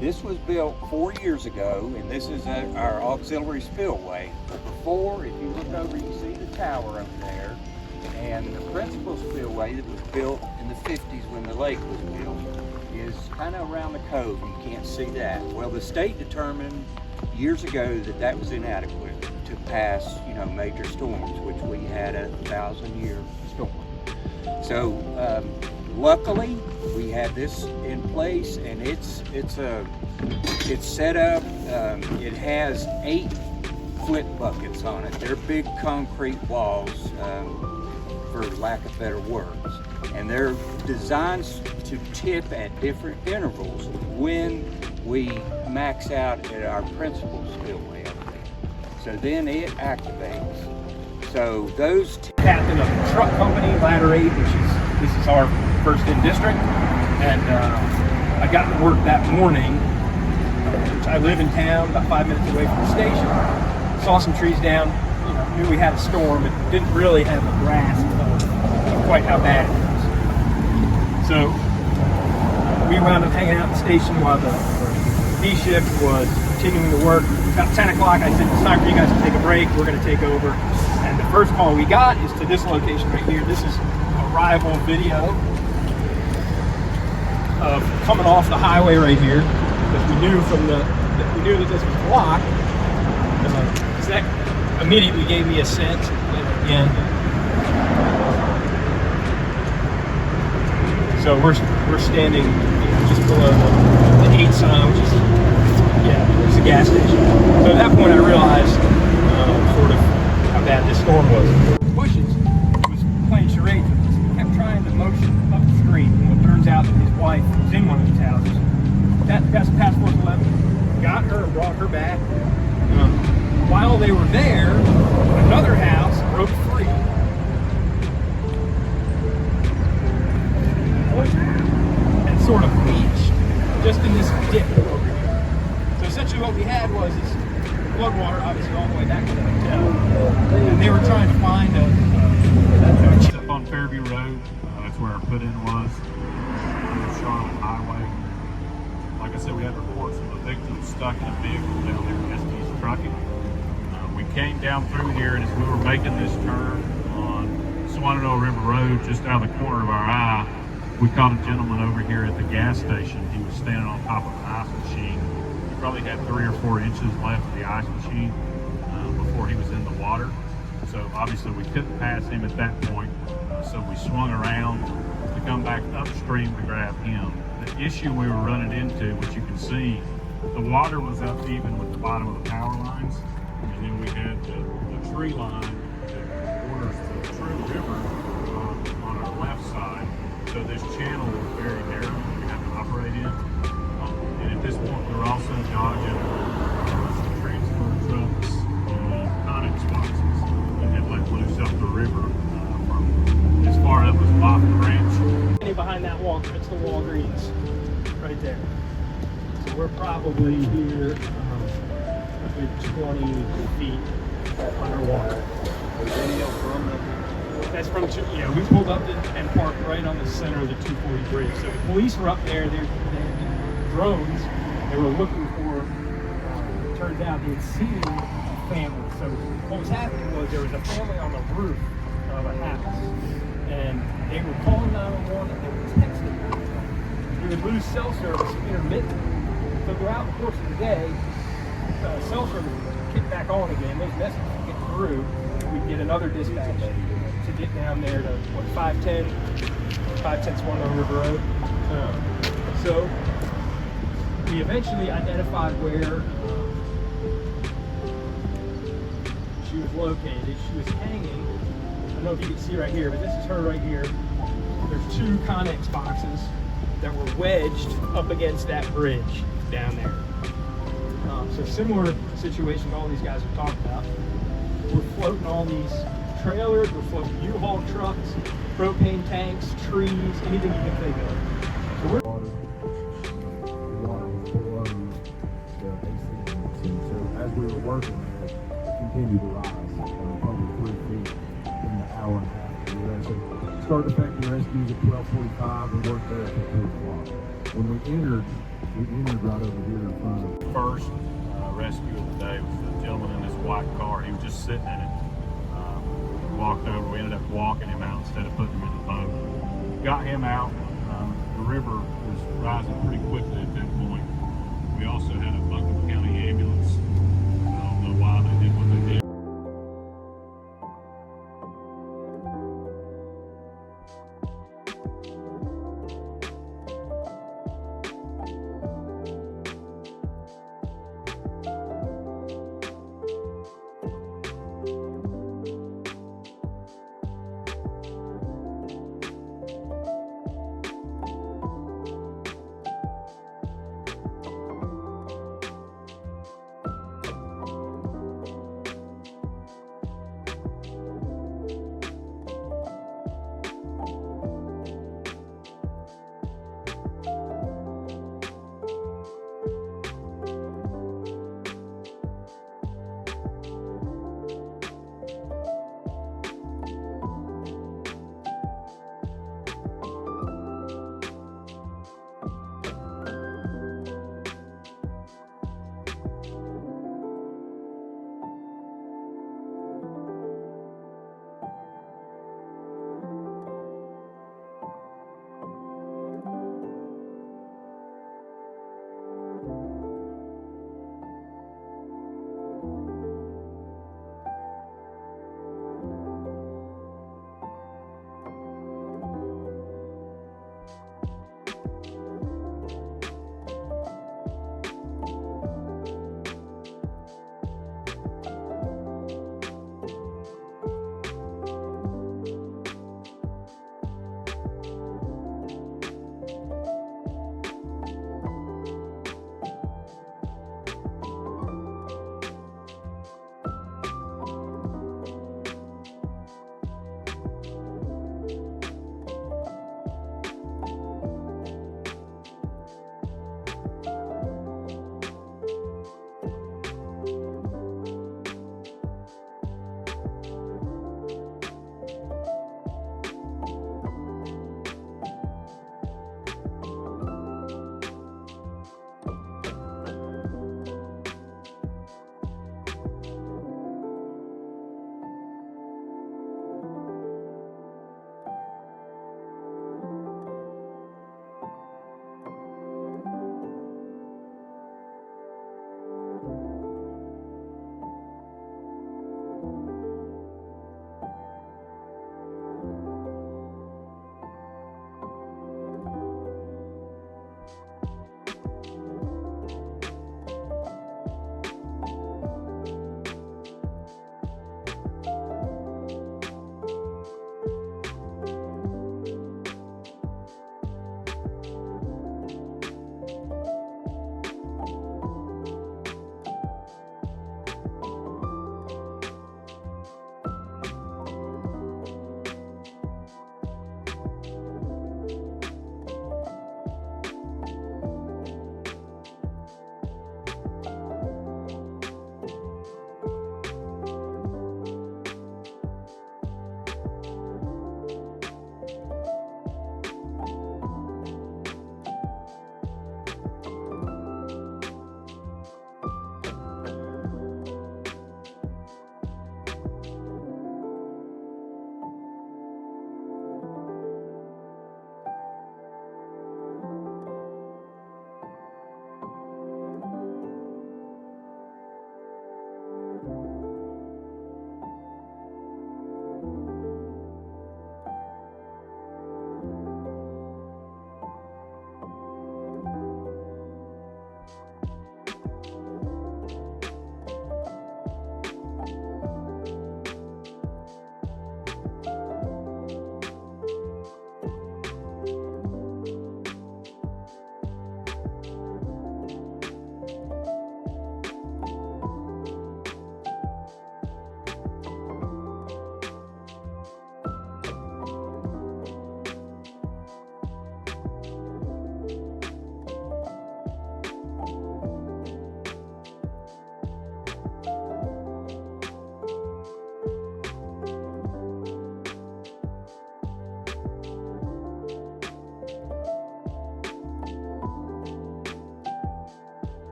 This was built 4 years ago, and this is our auxiliary spillway. But before, if you look over, you see the tower up there, and the principal spillway that was built in the 50s when the lake was built is kind of around the cove. You can't see that. Well, the state determined years ago that that was inadequate to pass, major storms, which we had a 1,000-year storm. So luckily, we had this in place, and it's set up. It has 8 flip buckets on it. They're big concrete walls, for lack of better words, and they're designed to tip at different intervals when we max out at our principal spillway up there. So then it activates. So those captain of a truck company, Ladder 8, this is our first in district, and I got to work that morning. I live in town, about 5 minutes away from the station. Saw some trees down, knew we had a storm, but didn't really have a grasp of quite how bad it was. So we wound up hanging out at the station while the B shift was continuing to work. About 10 o'clock, I said, it's time for you guys to take a break. We're going to take over. And the first call we got is to this location right here. This is arrival video of coming off the highway right here, because we knew that this was blocked. So that immediately gave me a sense. And so we're standing just below the 8 sign, which is it's a gas station. So at that point, I realized sort of how bad this storm was. Bushes was playing charades with us. He kept trying to motion upstream. And it turns out that his wife was in one of these houses. Got some passport 11, got her and brought her back. While they were there, another house broke free. And sort of beached just in this dip over here. So essentially what we had was this flood water, obviously all the way back to the hotel. And they were trying to find a up on Fairview Road. That's where our put-in was. Charlotte Highway. Like I said, we had reports of a victim stuck in a vehicle down there in Estes Trucking. We came down through here, and as we were making this turn on Swananoa River Road, just out of the corner of our eye, we caught a gentleman over here at the gas station. He was standing on top of an ice machine. He probably had 3 or 4 inches left of the ice machine before he was in the water. So obviously we couldn't pass him at that point. So we swung around to come back upstream to grab him. The issue we were running into, which you can see, the water was up even with the bottom of the power lines. And then we had the tree line that borders the True River on our left side. So this channel was very narrow that we had to operate in. And at this point, we were also dodging some transfer trucks and Conex boxes that had let loose up the river from as far up as Loft Branch. Behind that wall, it's the Walgreens right there. So we're probably here 20 feet underwater. That's from, we pulled up and parked right on the center of the 240 bridge. So the police were up there, they had drones, they were looking for, turns out they had seen a family. So what was happening was there was a family on the roof of a house, and they were calling 911 and they were texting 911. We would lose cell service intermittently. So throughout the course of the day, cell service would kick back on again, those messages would get through, we'd get another dispatch to get down there to 510 Swananoa River Road. So we eventually identified where she was located. She was hanging, I don't know if you can see right here, but this is her right here. There's 2 Conex boxes that were wedged up against that bridge down there. So similar situation to all these guys are talking about. We're floating all these trailers, we're floating U-Haul trucks, propane tanks, trees, anything you can think of. So we're the water was below the AC. So as we were working, it continued to rise probably 3 feet in the hour and a half. We were able to started effecting rescues at 12:45. We worked there until 2 o'clock. When we entered right over here in front of us. First rescue of the day was the gentleman in this white car. He was just sitting in it. We walked over. We ended up walking him out instead of putting him in the boat. Got him out. The river was rising pretty quickly at that point. We also had a Buncombe County ambulance. I don't know why they did what they did.